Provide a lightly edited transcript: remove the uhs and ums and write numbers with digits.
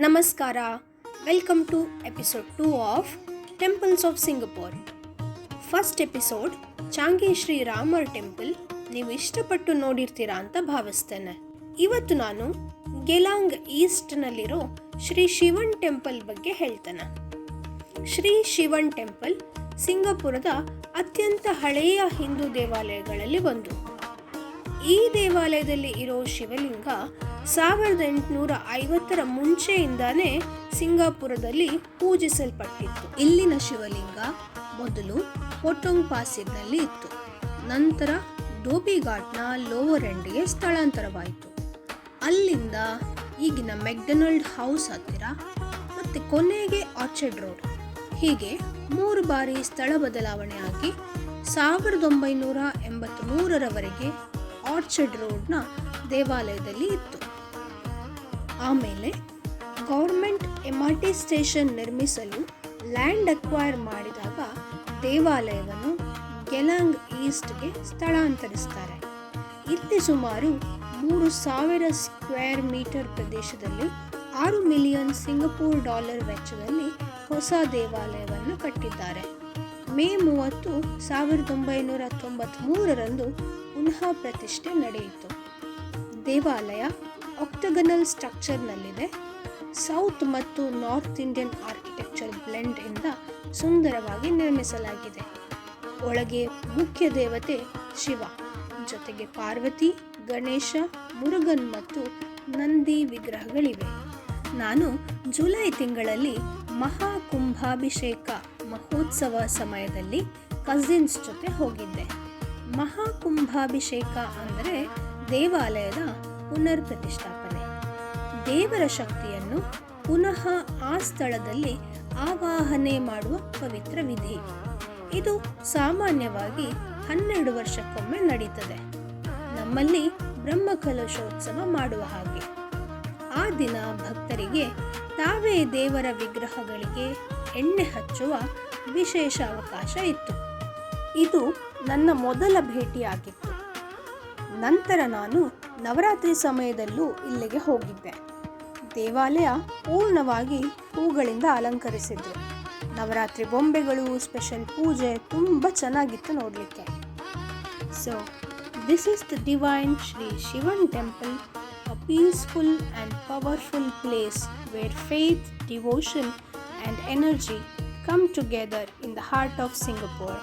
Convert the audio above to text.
ನಮಸ್ಕಾರ, welcome to episode 2 of temples of Singapore. First episode Changi Shri Ramar temple ನೀವು ಇಷ್ಟಪಟ್ಟು ನೋಡಿರ್ತೀರಾ ಅಂತ ಭಾವಿಸ್ತೇನೆ. ಇವತ್ತು ನಾನು ಗೆಲಾಂಗ್ ಈಸ್ಟ್ನಲ್ಲಿರೋ ಶ್ರೀ ಶಿವನ್ ಟೆಂಪಲ್ ಬಗ್ಗೆ ಹೇಳ್ತೇನೆ. ಶ್ರೀ ಶಿವನ್ ಟೆಂಪಲ್ ಸಿಂಗಪುರದ ಅತ್ಯಂತ ಹಳೆಯ ಹಿಂದೂ ದೇವಾಲಯಗಳಲ್ಲಿ ಒಂದು. ಈ ದೇವಾಲಯದಲ್ಲಿ ಇರೋ ಶಿವಲಿಂಗ 1850 ಮುಂಚೆಯಿಂದಾನೇ ಸಿಂಗಾಪುರದಲ್ಲಿ ಪೂಜಿಸಲ್ಪಟ್ಟಿತ್ತು. ಇಲ್ಲಿನ ಶಿವಲಿಂಗ ಮೊದಲು ಪೊಟೊಂಗ್ ಪಾಸಿನಲ್ಲಿ ಇತ್ತು. ನಂತರ ಧೋಬಿ ಘಾಟ್ನ ಲೋವರ್ ಎಂಡ್ಗೆ ಸ್ಥಳಾಂತರವಾಯಿತು. ಅಲ್ಲಿಂದ ಈಗಿನ ಮೆಕ್ಡೊನಾಲ್ಡ್ ಹೌಸ್ ಹತ್ತಿರ ಮತ್ತು ಕೊನೆಗೆ ಆರ್ಚರ್ಡ್ ರೋಡ್, ಹೀಗೆ 3 ಬಾರಿ ಸ್ಥಳ ಬದಲಾವಣೆ ಆಗಿ 1983ರವರೆಗೆ ಆರ್ಚರ್ಡ್ ರೋಡ್ನ ದೇವಾಲಯದಲ್ಲಿ ಇತ್ತು. ಆಮೇಲೆ ಗೌರ್ಮೆಂಟ್ MRT ಸ್ಟೇಷನ್ ನಿರ್ಮಿಸಲು ಲ್ಯಾಂಡ್ ಅಕ್ವೈರ್ ಮಾಡಿದಾಗ ದೇವಾಲಯವನ್ನು ಗೆಲಾಂಗ್ ಈಸ್ಟ್ಗೆ ಸ್ಥಳಾಂತರಿಸ್ತಾರೆ. ಇಲ್ಲಿ ಸುಮಾರು 3000 ಸ್ಕ್ವೇರ್ ಮೀಟರ್ ಪ್ರದೇಶದಲ್ಲಿ $6 ಮಿಲಿಯನ್ ಸಿಂಗಪೂರ್ ಡಾಲರ್ ವೆಚ್ಚದಲ್ಲಿ ಹೊಸ ದೇವಾಲಯವನ್ನು ಕಟ್ಟಿದ್ದಾರೆ. ಮೇ 30, 1993ರಂದು ಪುನಃ ಪ್ರತಿಷ್ಠೆ ನಡೆಯಿತು. ದೇವಾಲಯ ಆಕ್ಟಗನಲ್ ಸ್ಟ್ರಕ್ಚರ್ನಲ್ಲಿದೆ. ಸೌತ್ ಮತ್ತು ನಾರ್ತ್ ಇಂಡಿಯನ್ ಆರ್ಕಿಟೆಕ್ಚರ್ ಬ್ಲೆಂಡ್ ಇಂದ ಸುಂದರವಾಗಿ ನಿರ್ಮಿಸಲಾಗಿದೆ. ಒಳಗೆ ಮುಖ್ಯ ದೇವತೆ ಶಿವ, ಜೊತೆಗೆ ಪಾರ್ವತಿ, ಗಣೇಶ, ಮುರುಗನ್ ಮತ್ತು ನಂದಿ ವಿಗ್ರಹಗಳಿವೆ. ನಾನು ಜುಲೈ ತಿಂಗಳಲ್ಲಿ ಮಹಾಕುಂಭಾಭಿಷೇಕ ಮಹೋತ್ಸವ ಸಮಯದಲ್ಲಿ ಕಸಿನ್ಸ್ ಜೊತೆ ಹೋಗಿದ್ದೆ. ಮಹಾಕುಂಭಾಭಿಷೇಕ ಅಂದರೆ ದೇವಾಲಯದ ಪುನರ್ ಪ್ರತಿಷ್ಠಾಪನೆ, ದೇವರ ಶಕ್ತಿಯನ್ನು ಪುನಃ ಆ ಸ್ಥಳದಲ್ಲಿ ಆವಾಹನೆ ಮಾಡುವ ಪವಿತ್ರ ವಿಧಿ. ಇದು ಸಾಮಾನ್ಯವಾಗಿ 12 ವರ್ಷಕ್ಕೊಮ್ಮೆ ನಡೀತದೆ. ನಮ್ಮಲ್ಲಿ ಬ್ರಹ್ಮಕಲಶೋತ್ಸವ ಮಾಡುವ ಹಾಗೆ. ಆ ದಿನ ಭಕ್ತರಿಗೆ ತಾವೇ ದೇವರ ವಿಗ್ರಹಗಳಿಗೆ ಎಣ್ಣೆ ಹಚ್ಚುವ ವಿಶೇಷ ಅವಕಾಶ ಇತ್ತು. ಇದು ನನ್ನ ಮೊದಲ ಭೇಟಿಯಾಗಿತ್ತು. ನಂತರ ನಾನು ನವರಾತ್ರಿ ಸಮಯದಲ್ಲೂ ಇಲ್ಲಿಗೆ ಹೋಗಿದ್ದೆ. ದೇವಾಲಯ ಪೂರ್ಣವಾಗಿ ಹೂಗಳಿಂದ ಅಲಂಕರಿಸಿದ್ರು. ನವರಾತ್ರಿ ಬೊಂಬೆಗಳು, ಸ್ಪೆಷಲ್ ಪೂಜೆ ತುಂಬ ಚೆನ್ನಾಗಿತ್ತು ನೋಡಲಿಕ್ಕೆ. So this is the divine Shri Shivan temple, a peaceful and powerful place where faith, devotion and energy come together in the heart of Singapore.